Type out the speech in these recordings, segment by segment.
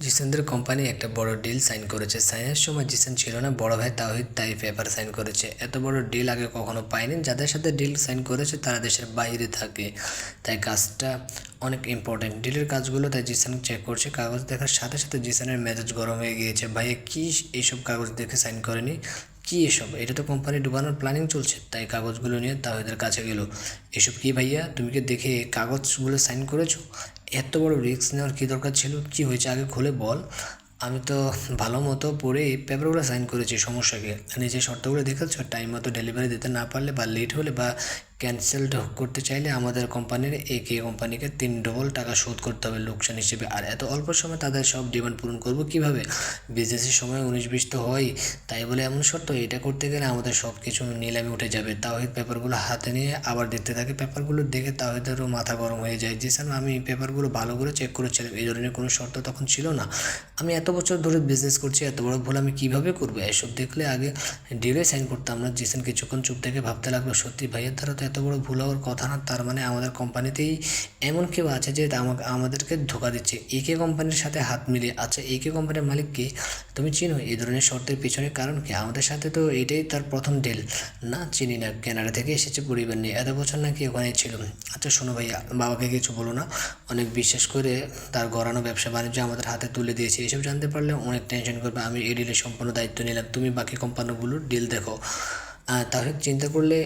জিসানদের company একটা বড় deal sign করেছে। সাইনের সময় জিসান ছিল না, বড় ভাই তাওহিদ তাই পেপার সাইন করেছে। এত বড় ডিল আগে কখনো পায়নি। যাদের সাথে ডিল সাইন করেছে তারা দেশের বাইরে থাকে, তাই কাজটা অনেক ইম্পর্টেন্ট। ডিলের কাজগুলো তাই জিসান চেক করছে। কাগজ দেখার সাথে সাথে জিসানের মেজাজ গরম হয়ে গিয়েছে। ভাইয়া কি এইসব কাগজ দেখে সাইন করেনি? কি এসব? এটা তো কোম্পানি ডুবানোর প্ল্যানিং চলছে। তাই কাগজগুলো নিয়ে তাহিদের কাছে গেল। এসব কি ভাইয়া, তুমি কি দেখে কাগজগুলো সাইন করেছো? এত বড় রিস্ক নেওয়ার কী দরকার ছিল? কি হয়েছে আগে খুলে বল। আমি তো ভালো মতো পড়ে পেপারগুলো সাইন করেছি, সমস্যাকে নিজের শর্তগুলো দেখেছো? টাইম মতো ডেলিভারি দিতে না পারলে বা লেট হলে বা ক্যান্সেলড করতে চাইলে আমাদের কোম্পানির একে কোম্পানিকে 3 ডবল টাকা শোধ করতে হবে লোকসান হিসেবে। আর এত অল্প সময় তাদের সব ডিমান্ড পূরণ করবো কীভাবে? বিজনেসের সময় 19-20 তো হয়, তাই বলে এমন শর্ত? এটা করতে গেলে আমাদের সব কিছু নিলামে উঠে যাবে। তাওহিদ পেপারগুলো হাতে নিয়ে আবার দেখতে থাকে। পেপারগুলো দেখে তাওহিদেরও মাথা গরম হয়ে যায়। জি স্যার, আমি পেপারগুলো ভালো করে চেক করেছিলাম, এই ধরনের কোনো শর্ত তখন ছিল না। আমি এত বছর ধরে বিজনেস করছি, এত বড় ভুল আমি কীভাবে করবো? এসব দেখলে আগে ডিলে সাইন করতাম না। জিসান কিছুক্ষণ চুপ থেকে ভাবতে লাগলো, সত্যি ভাইয়ের দ্বারা তো এত বড় ভুল হওয়ার কথা না। তার মানে আমাদের কোম্পানিতেই এমন কেউ আছে যে আমাদেরকে ধোকা দিচ্ছে। একে কোম্পানির সাথে হাত মিলিয়ে। আচ্ছা, একে কোম্পানির মালিক কে? তুমি চিনো? এই ধরনের শর্তের পিছনে কারণ কি? আমাদের সাথে তো এটাই তার প্রথম ডিল। না, চিনি না। কানাডা থেকে এসেছে পরিবার নিয়ে, এত বছর নাকি ওখানেই ছিল। আচ্ছা শোনো ভাইয়া, বাবাকে কিছু বলো না। অনেক বিশ্বাস করে তার গড়ানো ব্যবসা বাণিজ্য আমাদের হাতে তুলে দিয়েছে। এসব জানতে পারলে অনেক টেনশন করবে। আমি এই ডিলের সম্পূর্ণ দায়িত্ব নিলাম, তুমি বাকি কোম্পানিগুলোর ডিল দেখো। তাহলে চিন্তা করলে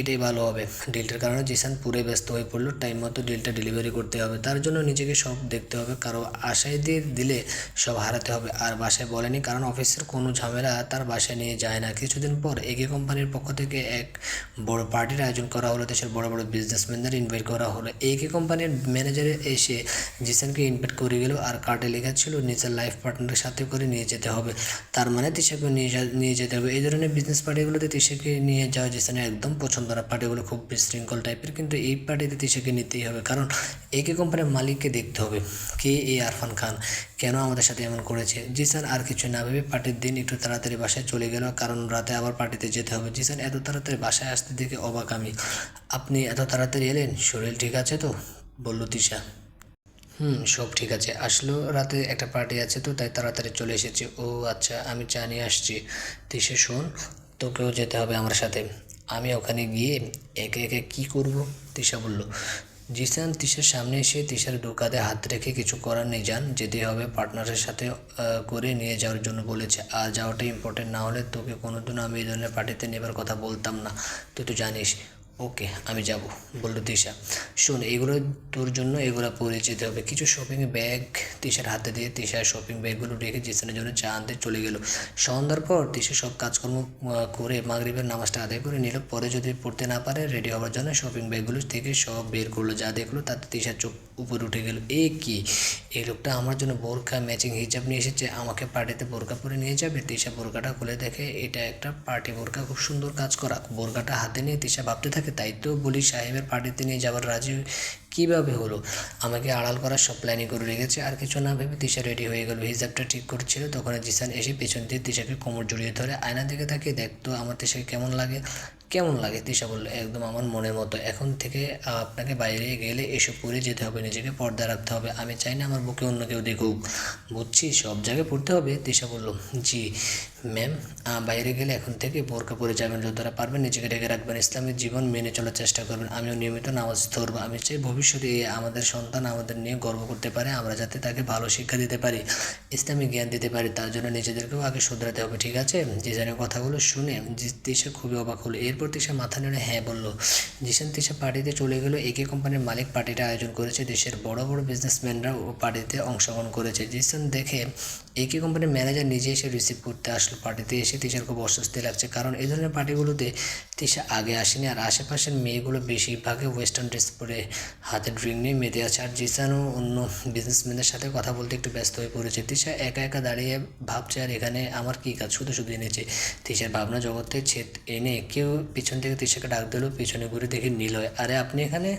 এটাই ভালো হবে। ডিলটার কারণে জিসান পুরোই ব্যস্ত হয়ে পড়লো। টাইম মতো ডিলটা ডেলিভারি করতে হবে, তার জন্য নিজেকে সব দেখতে হবে। কারো আশায় দিয়ে দিলে সব হারাতে হবে। আর বাসায় বলেনি, কারণ অফিসের কোনো ঝামেলা তার বাসায় নিয়ে যায় না। কিছুদিন পর একে কোম্পানির পক্ষ থেকে এক বড় পার্টির আয়োজন করা হলো। দেশের বড় বড় বিজনেসম্যানদের ইনভাইট করা হলো। একে কোম্পানির ম্যানেজারে এসে জিসানকে ইনভাইট করে গেল। আর কার্ডে লেখা ছিল নিজের লাইফ পার্টনারের সাথে করে নিয়ে যেতে হবে। তার মানে তিশাকে নিয়ে যেতে হবে। এই ধরনের বিজনেস পার্টিগুলোতে তিশাকে নিয়ে যাওয়া জিসানের একদম পছন্দ না। পার্টিগুলো খুব বিশৃঙ্খল টাইপের, কিন্তু এই পার্টিতে তিশাকে নিতেই হবে, কারণ একে কোম্পানির মালিককে দেখতে হবে। কে এই আরফান খান? কেন আমাদের সাথে এমন করেছে? জিসান আর কিছু না ভেবে পার্টির দিন একটু তাড়াতাড়ি বাসায় চলে গেল, কারণ রাতে আবার পার্টিতে যেতে হবে। জিসান এত তাড়াতাড়ি বাসায় আসতে দেখে অবাক আমি। আপনি এত তাড়াতাড়ি এলেন? শরীর ঠিক আছে তো? বলল তিশা। সব ঠিক আছে। আসলো রাতে একটা পার্টি আছে তো, তাই তাড়াতাড়ি চলে এসেছি। ও আচ্ছা, আমি চা নিয়ে আসছি। তিশা শোন, তোকেও যেতে হবে আমার সাথে। আমি ওখানে গিয়ে একে একে কী করব? তিশা বলল। জিসান তিশার সামনে এসে তিশার কাঁধে হাত রেখে, কিছু করার নেই জান, যেতে হবে। পার্টনারের সাথে করে নিয়ে যাওয়ার জন্য বলেছে। আর যাওয়াটা ইম্পর্টেন্ট, না হলে তোকে কোনোদিনও আমি এই ধরনের পার্টিতে নেবার কথা বলতাম না, তুই তো জানিস। ওকে, আমি যাব, বলল তিশা। শোন, এগুলো তোর জন্য, এগুলো পরে যেতে হবে। কিছু শপিং ব্যাগ তিশার হাতে দিয়ে তিশার শপিং ব্যাগগুলো রেখে জিসানের জন্য চা আনতে চলে গেল। সন্ধ্যার পর তিশা সব কাজকর্ম করে মাগরিবের নামাজটা আদায় করে নিল। পরে যদি পড়তে না পারে, রেডি হওয়ার জন্য শপিং ব্যাগগুলো থেকে সব বের করলো। যা দেখলো তাতে তিশার চোখ উপরে উঠে গেল। এ কি? এই লোকটা আমার জন্য বোরকা ম্যাচিং হিজাব নিয়ে এসেছে, আমাকে পার্টিতে বোরকা পরে নিয়ে যাবে। তিশা বোরকাটা খুলে দেখে এটা একটা পার্টি বোরকা, খুব সুন্দর কাজ করা। বোরকাটা হাতে নিয়ে তিশা ভাবতে থাকে, তাই তো বলি সাহেবের পার্টিতে নিয়ে যাওয়ার রাজি কীভাবে হলো? আমাকে আড়াল করার সব প্ল্যানিং করে রেখেছে। আর কিছু না ভেবে তিশা রেডি হয়ে গেল। হিজাবটা ঠিক করছিল, তখন জিসান এসে পেছন দিয়ে তিশাকে কোমর জড়িয়ে ধরে আয়না দিকে তাকিয়ে, দেখতো আমার তিশাকে কেমন লাগে। কেমন লাগে? তিশা বললো, একদম আমার মনের মতো। এখন থেকে আপনাকে বাইরে গেলে এসব পরে যেতে হবে, নিজেকে পর্দা রাখতে হবে। আমি চাই না আমার বুকে অন্য কেউ দেখুক। বুঝছি, সব জায়গায় পড়তে হবে। তিশা বলল, জি ম্যাম। বাইরে গেলে এখন থেকে বোরকা পরে যাবেন, যতটা পারবেন নিজেকে ঢেকে রাখবেন, ইসলামিক জীবন মেনে চলার চেষ্টা করবেন। আমিও নিয়মিত নামাজ ধরবো। আমি চাই ভবিষ্যতে আমাদের সন্তান আমাদের নিয়ে গর্ব করতে পারে, আমরা যাতে তাকে ভালো শিক্ষা দিতে পারি, ইসলামিক জ্ঞান দিতে পারি। তার জন্য নিজেদেরকেও আগে শুধরাতে হবে, ঠিক আছে? জিসানের কথাগুলো শুনে তিশা খুবই অবাক হলো। এরপর তিশা মাথা নেড়ে হ্যাঁ বলল। জিসান তিশা পার্টিতে চলে গেল। একে কোম্পানির মালিক পার্টিটা আয়োজন করেছে, দেশের বড় বড় বিজনেসম্যানরা ও পার্টিতে অংশগ্রহণ করেছে। জিসান দেখে একে কোম্পানির ম্যানেজার নিজে এসে রিসিভ করতে আসলো। পার্টিতে এসে তিশার খুব অস্বস্তি লাগছে, কারণ এই ধরনের পার্টিগুলোতে তিশা আগে আসেনি। আর আশেপাশের মেয়েগুলো বেশিরভাগই ওয়েস্টার্ন ড্রেস পরে হাতে ড্রিঙ্ক নিয়ে মেতে আছে। আর জিসানও অন্য বিজনেসম্যানদের সাথে কথা বলতে একটু ব্যস্ত হয়ে পড়েছে। তিশা একা একা দাঁড়িয়ে ভাবছে, আর এখানে আমার কী কাজ? শুধু শুধু এনেছে। তিশার ভাবনা জগতে ছেদ এনে কেউ পিছন থেকে তিশাকে ডাক দিল। পিছনে ঘুরে দেখে নিলয়। আরে আপনি এখানে?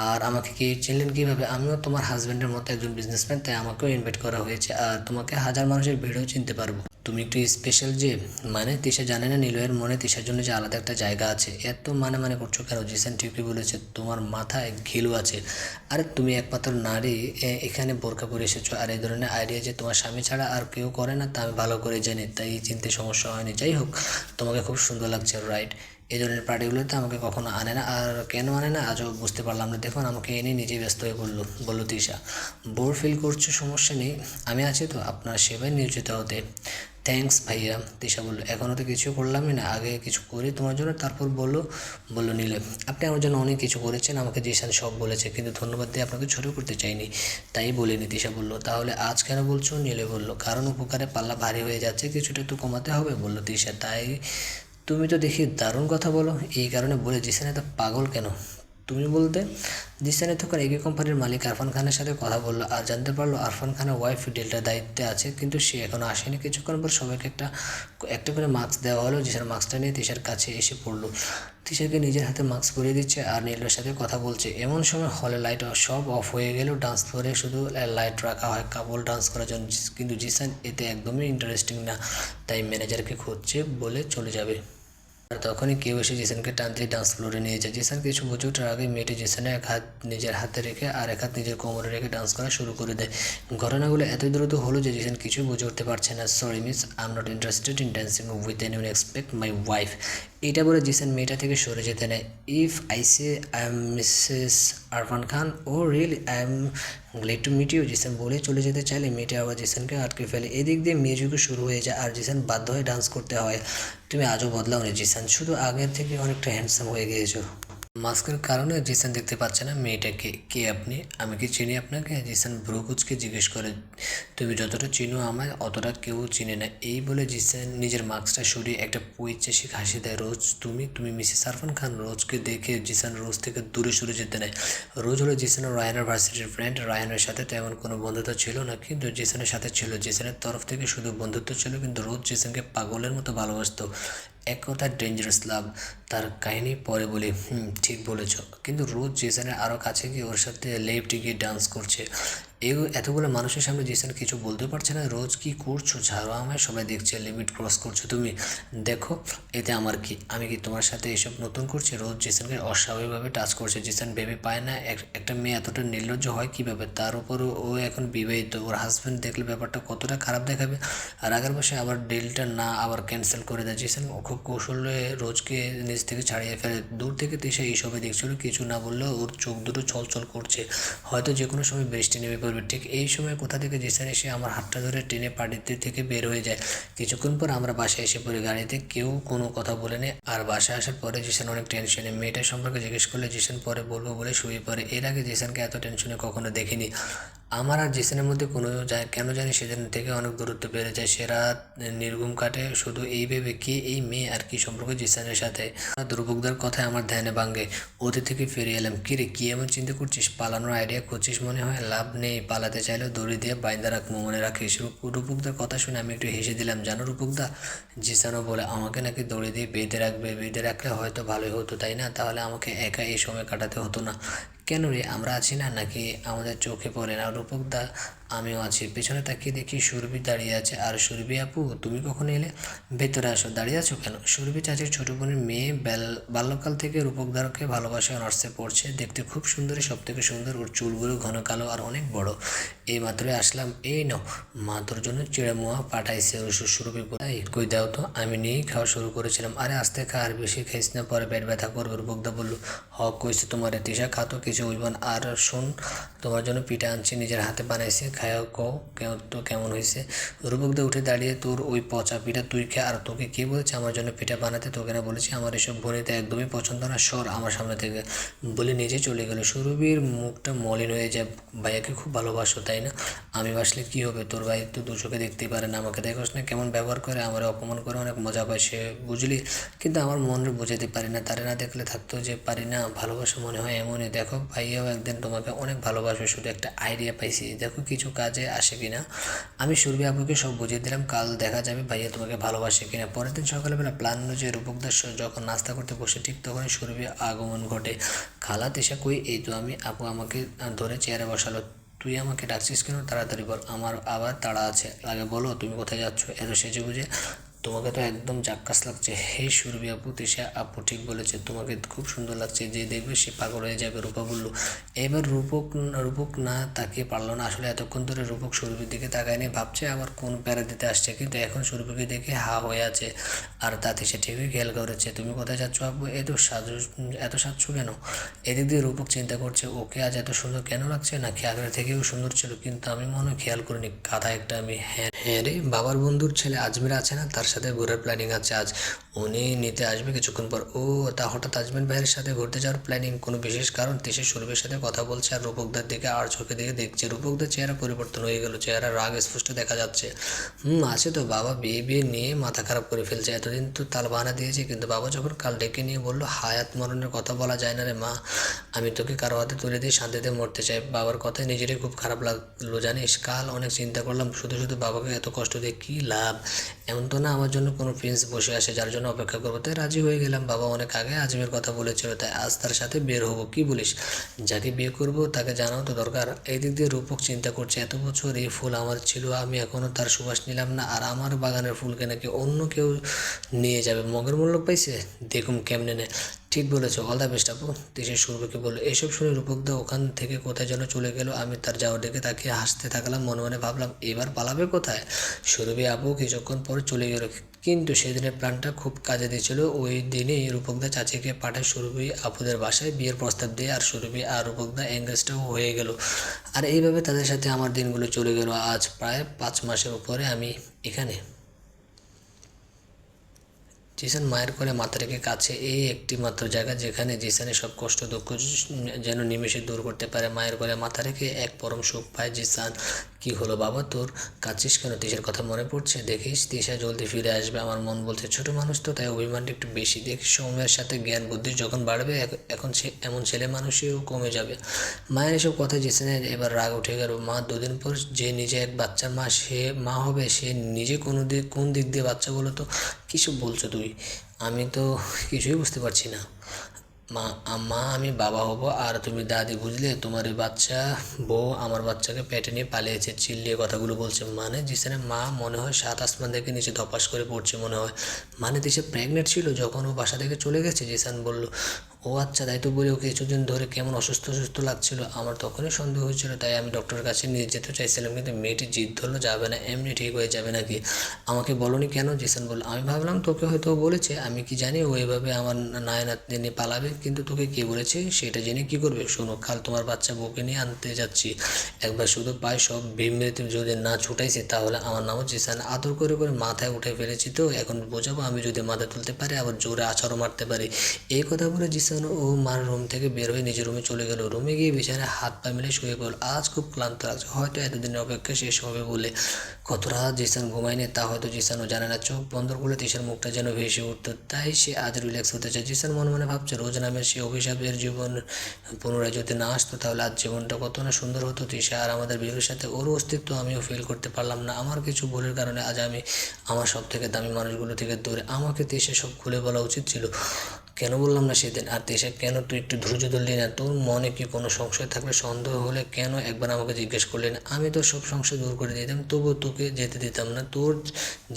আর আমাকে কি চিনলেন কীভাবে? আমিও তোমার হাজব্যান্ডের মতো একজন বিজনেসম্যান, তাই আমাকেও ইনভাইট করা হয়েছে, আর তোমাকে হাজার মানুষের ভিড়েও চিনতে পারবো। তুমি একটু স্পেশাল যে, মানে তিশা জানে না নিলয়ের মনে তিশার জন্য যে আলাদা একটা জায়গা আছে। এত মানে করছো কেন? জিসান ঠিকই বলেছে, তোমার মাথায় ঘিলু আছে। আরে তুমি একমাত্র নারী, এখানে বোরকা পরে এসেছো, আর এই ধরনের আইডিয়া যে তোমার স্বামী ছাড়া আর কেউ করে না তা আমি ভালো করে জানি, তাই চিনতে সমস্যা হয়নি। যাই হোক, তোমাকে খুব সুন্দর লাগছে, রাইট? এই ধরনের পার্টিগুলোতে আমাকে কখনো আনে না, আর কেন আনে না আজও বুঝতে পারলাম না। দেখুন আমাকে এনে নিজেই ব্যস্ত হয়ে বললো তিশা। বোর ফিল করছো, সমস্যা নেই, আমি আছি তো আপনার সেবায় নিয়োজিত হতে। থ্যাঙ্কস ভাইয়া, তিশা বললো। এখনও তো কিছু করলামই না, আগে কিছু করি তোমার জন্য, তারপর বললো নিলয়। আপনি আমার জন্য অনেক কিছু করেছেন, আমাকে জিসান সব বলেছে, কিন্তু ধন্যবাদ দিয়ে আপনাকে ছোটো করতে চাইনি, তাই বলিনি। তিশা বললো। তাহলে আজ কেন বলছো? নিলয় বললো। কারণ উপকারে পাল্লা ভারী হয়ে যাচ্ছে, কিছুটা তো কমাতে হবে, বললো তিশা। তাই তুমি তো দেখি দারুণ কথা বলো, এই কারণে বলে জিসান এত পাগল কেন? তুমি বলতে? জিসানের তখন একই কোম্পানির মালিক আরফান খানের সাথে কথা বললো, আর জানতে পারলো আরফান খানের ওয়াইফ ডেল্টার দায়িত্বে আছে, কিন্তু সে এখনও আসেনি। কিছুক্ষণ পর সবাইকে একটা একটা করে মাস্ক দেওয়া হলো। জিসান মাস্কটা নিয়ে তিশার কাছে এসে পড়লো, তিশাকে নিজের হাতে মাস্ক পরিয়ে দিচ্ছে আর নীলের সাথে কথা বলছে। এমন সময় হলে লাইট সব অফ হয়ে গেল, ডান্স ফ্লোরে শুধু লাইট রাখা হয় কাপল ডান্স করার জন্য, কিন্তু জিসান এতে একদমই ইন্টারেস্টিং না, তাই ম্যানেজারকে খুঁজছে বলে চলে যাবে। আর তখনই কেউ এসে জিসানকে টান দিয়ে ডান্স ফ্লোরে নিয়ে যায়। জিসান কিছু বুঝে ওঠার আগে মেয়েটি জিসানের এক হাত নিজের হাতে রেখে আর এক হাত নিজের কোমরে রেখে ডান্স করা শুরু করে দেয়। ঘটনাগুলো এতই দ্রুত হলো যে জিসান কিছুই বুঝে উঠতে পারছে না। Sorry miss, I am not interested in dancing with anyone except my wife. এটা বলে জিসান মেয়েটা থেকে সরে যেতে নেয়। If I say I am Mrs Arfan Khan, oh really I am glad to meet you, Zeeshan বলে চলে যেতে চাইলে মেয়েটা আবার জিসানকে আটকে ফেলে। এদিক দিয়ে মিউজিকও শুরু হয়ে যায় আর জিসান বাধ্য হয়ে ডান্স করতে হয়। তুমি আজও বদলাওনি জিসান, শুধু আগের থেকে অনেকটা হ্যান্ডসাম হয়ে গিয়েছো। মাস্কের কারণে জিসান দেখতে পাচ্ছে না মেয়েটাকে। কে আপনি? আমি কি চিনি আপনাকে? জিসান ভ্রুকুচকে জিজ্ঞেস করে। তুমি যতটা চিনো আমায় অতটা কেউ চিনে না, এই বলে জিসান নিজের মাস্কটা সরিয়ে একটা পৈচাসিক হাসি দেয়। রোজ তুমি মিসেস আরফান খান? রোজকে দেখে জিসান রোজ থেকে দূরে সরে যেতে নেয়। রোজ হলো জিসানের রায়হানের ভার্সিটির ফ্রেন্ড। রায়হানের সাথে তেমন কোনো বন্ধুত্ব ছিল না, কিন্তু জিসানের সাথে ছিল। জিসানের তরফ থেকে শুধু বন্ধুত্ব ছিল, কিন্তু রোজ জিসানকে পাগলের মতো ভালোবাসতো। এক কথা ডেঞ্জারাস লাভ। তার কাহিনী পরে বলি। ঠিক বলেছ, কিন্তু রোজ জেসনের আরও কাছে গিয়ে ওর সাথে লেফট গিয়ে ডান্স করছে। এতগুলো মানুষের সামনে জেসন কিছু বলতে পারছে না। রোজ কি করছো? ছাড়ো আমায়, সবাই দেখছে, লিমিট ক্রস করছো তুমি। দেখো এতে আমার কি? আমি কি তোমার সাথে এসব নতুন করছি? রোজ জেসনকে অস্বাভাবিকভাবে টাচ করছে। জেসন ভেবে পায় না একটা মেয়ে এতটা নির্লজ্জ হয় কীভাবে। তার উপরও ও এখন বিবাহিত, ওর হাজব্যান্ড দেখলে ব্যাপারটা কতটা খারাপ দেখাবে। আর আগের বসে আবার ডিলটা না আবার ক্যান্সেল করে দেয়। জেসন খুব কৌশলে রোজকে নিজ থেকে ছাড়িয়ে ফেলে। দূর থেকে তিশা এইসবে দেখছিল, কিছু না বললেও ওর চোখ দুটো ছলছল করছে, হয়তো যে কোনো সময় বৃষ্টি নেমে পড়বে। ঠিক এই সময় কোথা থেকে জেসন এসে আমার হাতটা ধরে টেনে পার্টিতে থেকে বের হয়ে যায়। কিছুক্ষণ পর আমরা বাসায় এসে পড়ি। গাড়িতে কেউ কোনো কথা বলেনি। আর বাসায় আসার পরে জেসন অনেক টেনশনে। মেয়েটার সম্পর্কে জিজ্ঞেস করলে জেসন পরে বলবো বলে শুয়ে পড়ে। এর আগে জেসনকে এত টেনশনে কখনো দেখিনি। আমার আর জেসনের মধ্যে কেন জানি সেদিন থেকে অনেক দূরত্ব বেড়ে যায়। সে রাত নির্ঘুম কাটে শুধু এই ভেবে কি এই মেয়ে আর কি সম্পর্ক জেসনের সাথে। দুর্ভোগদার কথায় আমার ধ্যানে ভাঙে। ওদের থেকে ফিরে এলাম। কিরে কি এমন চিন্তা করছিস? পালানোর আইডিয়া করছিস মনে হয়। লাভ নেই, পালাতে চাইলেও দড়ি দিয়ে বাইন্দা রাখবো, মনে রাখিস। রূপকদার কথা শুনে আমি একটু হেসে দিলাম। জানো রূপকদা, জিসানও বলে আমাকে নাকি দড়ি দিয়ে বেঁধে রাখবে। বেঁধে রাখলে হয়তো ভালোই হতো, তাই না? তাহলে আমাকে একা এই সময় কাটাতে হতো না। কেন রে, আমরা আছি না? নাকি আমাদের চোখে পড়ে না? রূপকদা আমিও আছি। পেছনে তাকিয়ে দেখি সুরভি দাঁড়িয়ে আছে। আর সুরভি আপু, তুমি কখন এলে? ভেতরে আসো। দাঁড়িয়ে আছো কেন? সুরভি চাচির ছোটো বোনের মেয়ে। বাল্যকাল থেকে রূপকদারকে ভালোবাসে, অনার্সে পড়ছে। দেখতে খুব সুন্দরী, সব থেকে সুন্দর। ওর চুলগুলো ঘন কালো আর অনেক বড়। এই মাত্রই আসলাম। এই নাও, মা তোর জন্য চিড়ে মোয়া পাঠাইছে। সুরভি বলে, কই দাও তো, আমি নিয়েই খাওয়া শুরু করেছিলাম। আরে আস্তে খা, আর বেশি খাইস না, পরে পেট ব্যথা করবে। রূপকদা বলল, হক কইছে তোমার তিশা, খাতো কিছু হইবন। আর শোন, তোমার জন্য পিঠা আনছি, নিজের হাতে বানাইছে, খায়া কও তো কেমন হয়েছে। রূপকদা উঠে দাঁড়িয়ে, তোর ওই পচা পিঠা তুই খা। আর তোকে কে বলেছে আমার জন্য পিঠা বানাতে? তোকে না বলেছি আমার এসব ভনিতে একদমই পছন্দ না, সর আমার সামনে থেকে, বলে নিজে চলে গেল। সুরভির মুখটা মলিন হয়ে যায়। ভাইয়াকে খুব ভালোবাসো তাই না? আমি বাসলে কি হবে? তোর ভাই তো দু চোখে দেখতেই পারে না। আমাকে দেখোস না কেমন ব্যবহার করে, আমার অপমান করে, অনেক মজা পায় সে, বুঝলি? কিন্তু আমার মনে বোঝাতে পারি না, তারে না দেখলে থাকতেও যে পারি না। ভালোবাসা মনে হয় এমনই। দেখো ভাইয়াও একদিন তোমাকে অনেক ভালোবাসবে। শুধু একটা আইডিয়া পাইছি, দেখো কিছু কাজে আসে কিনা। আমি সুরভি আপুকে সব বুঝিয়ে দিলাম, কাল দেখা যাবে ভাইয়া তোমাকে ভালোবাসে কিনা। পরের দিন সকালবেলা প্ল্যান অনুযায়ী রূপকদার যখন নাস্তা করতে বসে ঠিক তখনই সুরভি আগমন ঘটে। খালা তিশা কই? এই তো আমি। আপু আমাকে ধরে চেয়ারে বসালো। তুই আমাকে ডাকছিস কেন? তাড়াতাড়ি বল, আমার আবার তাড়া আছে। আগে বলো তুমি কোথায় যাচ্ছ এত সেজে বুঝে? তোমাকে তো একদম জাক্কাস লাগছে। হে সুরভি আপু, তিশা আপু ঠিক বলেছে, তোমাকে খুব সুন্দর লাগছে, যে দেখবে সে পাগল হয়ে যাবে, রূপা বলল। এবার রূপক না তাকিয়ে পারলো না। আসলে এতক্ষণ ধরে রূপক সুরভির দিকে তাকায়নি, ভাবছে আবার কোন প্যারা দিতে আসছে, কিন্তু এখন সুরভিকে দেখে হা হয়ে আছে। আর তা তিশা ঠিকই খেয়াল করেছে। তুমি কোথায় যাচ্ছ আপু? এত সাজছো কেন? এদিক দিয়ে রূপক চিন্তা করছে, ওকে আজ এত সুন্দর কেন লাগছে, নাকি আগের থেকেও সুন্দর ছিল, কিন্তু আমি মনে হয় খেয়াল করিনি। গাধা একটা আমি। হ্যাঁ রে, বাবার বন্ধুর ছেলে আজমির আছে না, তার সাথে ঘোরার প্ল্যানিং আছে আজ। উনি নিতে আসবে কিছুক্ষণ পর। ও তা হঠাৎ আজমির ভাইয়ের সাথে ঘুরতে যাওয়ার প্ল্যানিং? কোনো বিশেষ কারণ? তিশা সুরভির সাথে কথা বলছে আর রূপকদার দিকে আর চোখে দিকে দেখছে। রূপকদার চেহারা পরিবর্তন হয়ে গেল, চেহারা রাগ স্পষ্ট দেখা যাচ্ছে। আছে তো, বাবা বিয়ে নিয়ে মাথা খারাপ করে ফেলছে। এতদিন তো তাল বাহানা দিয়েছে, কিন্তু বাবা যখন কাল ডেকে নিয়ে বললো হায়াত মরণের কথা বলা যায় না রে মা, আমি তোকে কারো হাতে তুলে দিয়ে শান্তিতে মরতে চাই। বাবার কথায় নিজেরই খুব খারাপ লাগলো জানিস। কাল অনেক চিন্তা করলাম, শুধু শুধু বাবাকে এত কষ্ট দিয়ে কী লাভ। এমন তো না আমার জন্য কোনো প্রিন্স বসে আসে যার জন্য অপেক্ষা করবো। তাই রাজি হয়ে গেলাম। বাবা অনেক আগে আজমের কথা বলেছিল, তাই আজ তার সাথে বের হবো। কি বলিস? যাকে বিয়ে করবো তাকে জানাও তো দরকার। এই দিক দিয়ে রূপক চিন্তা করছে, এত বছর এই ফুল আমার ছিল, আমি এখনও তার সুবাস নিলাম না, আর আমার বাগানের ফুলকে নাকি অন্য কেউ নিয়ে যাবে। মগের মূল্য পাইছে, দেখুন কেমনে নেয়। ঠিক বলেছো, অল দ্য বেস্ট আপু, তিশা সুরভিকে বললো। এইসব শুনে রূপকদা ওখান থেকে কোথায় যেন চলে গেল। আমি তার যাওয়ার দিকে তাকিয়ে হাসতে থাকলাম, মনে মনে ভাবলাম এবার পালাবে কোথায়। সুরভি আপু কিছুক্ষণ পর চলে গেল, কিন্তু সেদিনের প্ল্যানটা খুব কাজে দিয়েছিল। ওই দিনই রূপকদা চাচিকে পাঠায় সুরভি আপুদের বাসায় বিয়ের প্রস্তাব দিয়ে, আর সুরভি আর রূপকদা এঙ্গেজটাও হয়ে গেল। আর এইভাবে তাদের সাথে আমার দিনগুলো চলে গেল। আজ প্রায় 5 মাসের উপরে আমি এখানে। জিসান মায়ের কোলে মাথা রেখে কাছে, এই একটি মাত্র জায়গা যেখানে জিসানের সব কষ্ট দুঃখ যেন নিমেষে দূর করতে পারে। মায়ের কোলে মাথা রেখে এক পরম সুখ পায় জিসান। কি হলো বাবা তোর, কাঁদছিস কেন? তিশার কথা মনে পড়ছে? দেখিস তিশা জলদি ফিরে আসবে। আমার মন বলছে ছোট মানুষ তো, তাই অভিমানটা একটু বেশি। দেখিস সময়ের সাথে জ্ঞান বুদ্ধি যখন বাড়বে এখন সে এমন ছেলে মানুষও কমে যাবে। মায়ের এসব কথা জিসানের এবার রাগ উঠে গেল। মা 2 দিন পর যে নিজে এক বাচ্চার মা, সে মা হবে, সে নিজে কোন দিক দিয়ে বাচ্চা বলো তো? কিসব বলছো তুই? আমি তো কিছুই বুঝতে পারছি না। মা আমি বাবা হব আর তুমি দাদি, বুঝলে? তোমার এই বাচ্চা বউ আমার বাচ্চাকে পেটে নিয়ে পালিয়েছে, চিল্লিয়ে কথাগুলো বলছে। মানে জিসানের মা মনে হয় 7 আসমান থেকে নিচে ধপাস করে পড়ছে মনে হয়। মানে দিশা প্রেগনেন্ট ছিল যখন ও বাসা থেকে চলে গেছে? জিসান বলল। ও আচ্ছা, তাই তো বলি। ওকে কিছুদিন ধরে কেমন অসুস্থ অসুস্থ লাগছিল, আমার তখনই সন্দেহ হয়েছিল, তাই আমি ডক্টরের কাছে নিয়ে যেতে চাইছিলাম, কিন্তু মেয়েটি জিদ ধরলো যাবে না, এমনি ঠিক হয়ে যাবে নাকি। আমাকে বলনি কেন? জিসান বলল। আমি ভাবলাম তোকে হয়তো বলেছে, আমি কি জানি ও এভাবে আমার নায়নাতে নিয়ে পালাবে, কিন্তু তোকে কে বলেছে সেটা জেনে কি করবে? শোনো, কাল তোমার বাচ্চা বউকে নিয়ে আনতে যাচ্ছি, একবার শুধু পায়ে সব ভীমরেতে যদি না ছুটাইছে তাহলে আমার নামও জিসান। আদর করে করে মাথায় উঠে ফেলেছি, তো এখন বোঝাবো আমি যদি মাথা তুলতে পারি আবার জোরে আছাড়ও মারতে পারি। এই কথা বলে জিসান ও মার রুম থেকে বের হয়ে নিজের রুমে চলে গেল। রুমে গিয়ে বিছানায় হাত পা মিলে শুয়ে পড়ল। আজ খুব ক্লান্ত লাগছে, হয়তো এতদিনের অপেক্ষা শেষ হবে বলে। কত রাত জিসান ঘুমায়নি তা হয়তো জিসানও জানে না। চোখ বন্ধ করলে তিশার মুখটা যেন ভেসে উঠত, তাই সে আজ রিল্যাক্স হতে চায়। জিসান মনে মনে ভাবছে রোজ নামের সে অভিশাপের জীবন পুনরায় যদি না আসতো তাহলে আজ জীবনটা কত না সুন্দর হতো। তিশা আর আমাদের বিয়ের সাথে ওর অস্তিত্ব আমিও ফিল করতে পারলাম না। আমার কিছু ভুলের কারণে আজ আমি আমার সব থেকে দামি মানুষগুলো থেকে দূরে। আমাকে তিশা সব খুলে বলা উচিত ছিল, কেন বললাম না সেদিন? আর তিশা কেন তুই একটু ধৈর্য ধরলি না? তোর মনে কি কোনো সংশয় থাকলে, সন্দেহ হলে কেন একবার আমাকে জিজ্ঞেস করলি না? আমি তো সব সংশয় দূর করে দিতাম, তবুও তোকে যেতে দিতাম না। তোর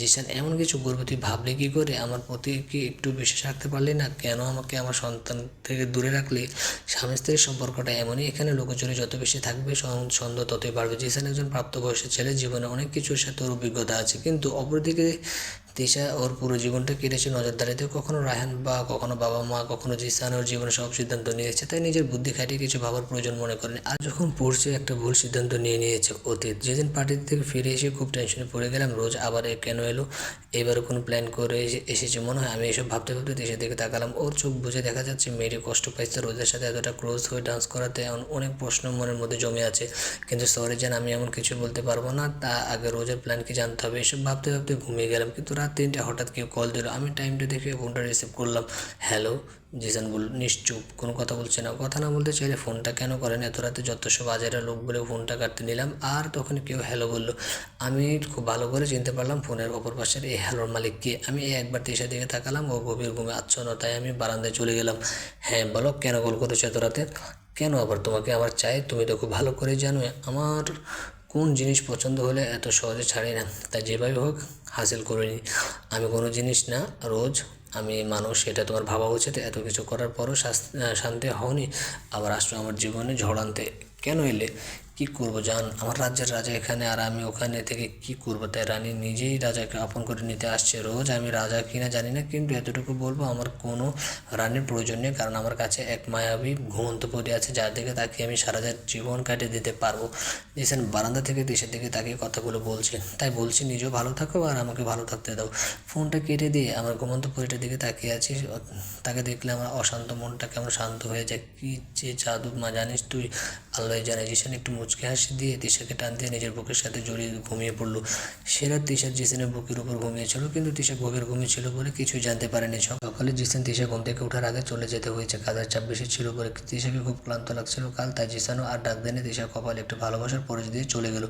জিসান এমন কিছু করবে তুই ভাবলি কি করে? আমার প্রতি কি একটু বিশ্বাস রাখতে পারলি না? কেন আমাকে আমার সন্তান থেকে দূরে রাখলি? স্বামী স্ত্রীর সম্পর্কটা এমনই, এখানে লোকচুরি যত বেশি থাকবে সন্দেহ ততই বাড়বে। জিসান একজন প্রাপ্তবয়স্ক ছেলে, জীবনে অনেক কিছুর সাথে ওর অভিজ্ঞতা আছে, কিন্তু অপরদিকে তিশা ওর পুরো জীবনটা কেটেছে নজরদারিতে। কখনো রায়হান বা কখনো বাবা মা, কখনো জিসান ওর জীবনে সব সিদ্ধান্ত নিয়েছে, তাই নিজের বুদ্ধি খাটিয়ে কিছু ভাবার প্রয়োজন মনে করেনি। আর যখন পড়ছে একটা ভুল সিদ্ধান্ত নিয়ে নিয়েছে অতীত। যেদিন পার্টি থেকে ফিরে এসে খুব টেনশনে পড়ে গেলাম, রোজ আবার এ কেন এলো, এবারও কোনো প্ল্যান করে এসেছে মনে হয়। আমি এসব ভাবতে ভাবতে তিশার দিকে তাকালাম। ওর চোখ বুঝে দেখা যাচ্ছে মেয়েটি কষ্ট পাইছে রোজের সাথে এতটা ক্লোজ হয়ে ডান্স করাতে। অনেক প্রশ্ন মনের মধ্যে জমে আছে, কিন্তু সরি জান, আমি এমন কিছু বলতে পারবো না। তা আগে রোজের প্ল্যান কি জানতে হবে। এসব ভাবতে ভাবতে ঘুমিয়ে গেলাম, কিন্তু রাত 3টায় হঠাৎ কেউ কল দিল। আমি টাইমটা দেখে ফোনটা রিসিভ করলাম। হ্যালো, জিসান বলল। নিশ্চুপ, কোনো কথা বলছে না। কথা না বলতে চাইলে ফোনটা কেন করেন এত রাতে? যত সব আজেরা লোক বলে ফোনটা কাটতে নিলাম, আর তখন কেউ হ্যালো বলল। আমি খুব ভালো করে চিনতে পারলাম ফোনের অপর পাশের এই হ্যালোর মালিক কে। আমি একবার তিশার দিকে তাকালাম, ও গভীর ঘুমে আচ্ছন্ন, তাই আমি বারান্দায় চলে গেলাম। হ্যাঁ বলো, কেন কল করেছো এত রাতে? কেন আবার তোমাকে আমার চাই? তুমি তো খুব ভালো করে জানো আমার কোন জিনিস পছন্দ হলে এত সহজে ছাড়ি না, তাই যেভাবে হোক হাসিল করে নিই। আমি কোনো জিনিস না, রোজ আমি মানুষ, এটা তোমার ভাবা উচিত। এত কিছু করার পরও শান্তি হওনি, আবার আসছো আমার জীবনে ঝড় আনতে। কেন এলে? কী করবো জান, আমার রাজ্যের রাজা এখানে আর আমি ওখানে থেকে কি করবো, তাই রানী নিজেই রাজাকে আপন করে নিতে আসছে। রোজ আমি রাজা কিনা জানি না, কিন্তু এতটুকু বলবো আমার কোনো রানীর প্রয়োজন নেই, কারণ আমার কাছে এক মায়াবী ঘুমন্ত পরি আছে, যার দিকে তাকিয়ে আমি সারা জীবন কাটিয়ে দিতে পারবো। জিসান বারান্দা থেকে দেশের দিকে তাকিয়ে কথাগুলো বলছে। তাই বলছি, নিজেও ভালো থাকো আর আমাকে ভালো থাকতে দাও। ফোনটা কেটে দিয়ে আমার ঘুমন্ত পরিটার দিকে তাকিয়ে আছি। তাকে দেখলে আমার অশান্ত মনটা কেমন শান্ত হয়ে যায়। কি যে জাদু মা জানিস তুই, আল্লাহ জানে। জিসান একটু মুচকে হাসি দিয়ে তিশাকে টান দিয়ে নিজের বুকের সাথে জড়িয়ে ঘুমিয়ে পড়লো। সে রাত তিশা জিসানের বুকের উপর ঘুমিয়েছিল, কিন্তু তিশা গভীর ঘুমিয়েছিল বলে কিছুই জানতে পারেনি। সকালে জিসান তিশা ঘুম থেকে ওঠার আগে চলে যেতে হয়েছে, কাজের চাপ বেশি ছিল বলে তিশাকে খুব ক্লান্ত লাগছিল কাল, তাই জিসানও আর ডাক দেয়নি। তিশা কপালে একটু ভালোবাসার পরিচয় দিয়ে চলে গেল।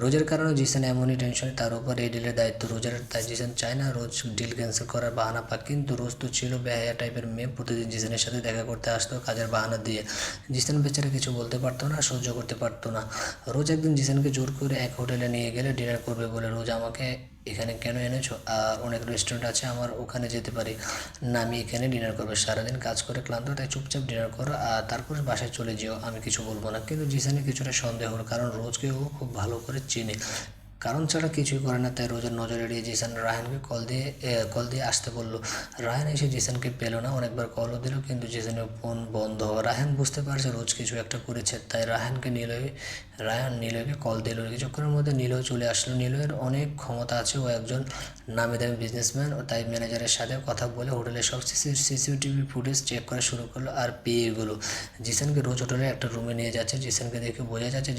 রোজের কারণে জিসান এমনই টেনশন, তার উপর এই ডিলের দায়িত্ব রোজের, তাই জিসান চায় না রোজ ডিল ক্যান্সেল করার বাহানা পাক। কিন্তু রোজ তো ছিল বেহায়া টাইপের মেয়ে, প্রতিদিন জিসানের সাথে দেখা করতে আসতো কাজের বাহানা দিয়ে। জিসান বেচারা কিছু বলতে পারতো না, সহ্য করতে পারতো না। রোজ একদিন জিসানকে জোর করে এক হোটেলে নিয়ে গেলে ডিনার করবে বলে। রোজ, আমাকে এখানে কেন এনেছো? আর অনেক রেস্টুরেন্ট আছে, আমার ওখানে যেতে পারি না, আমি এখানে ডিনার করবো। সারাদিন কাজ করে ক্লান্ত, তাই চুপচাপ ডিনার করো আর তারপর বাসায় চলে যেও, আমি কিছু বলবো না। কিন্তু জিসানের কিছুটা সন্দেহ হলো, কারণ রোজকে ও খুব ভালো করে চেনে, কারণ ছাড়া কিছুই করে না। তাই রোজের নজর এড়িয়ে জিসান রায়হানকে কল দিয়ে আসতে বললো। রায়হান এসে জিসানকে পেলো না, অনেকবার কলও দিল, কিন্তু জিসানের ফোন বন্ধ। রায়হান বুঝতে পারছে রোজ কিছু একটা করেছে, তাই রায়হান নিলয়কে কল দিল। কিছুক্ষণের মধ্যে নিলয় চলে আসলো। নিলয়ের অনেক ক্ষমতা আছে, ও একজন নামি দামি বিজনেসম্যান, তাই ম্যানেজারের সাথে কথা বলে হোটেলের সব সিসিটিভি ফুটেজ চেক করা শুরু করলো আর পেয়ে গেলো। জিসানকে রোজ হোটেলের একটা রুমে নিয়ে যাচ্ছে। জিসানকে দেখে বোঝা যাচ্ছে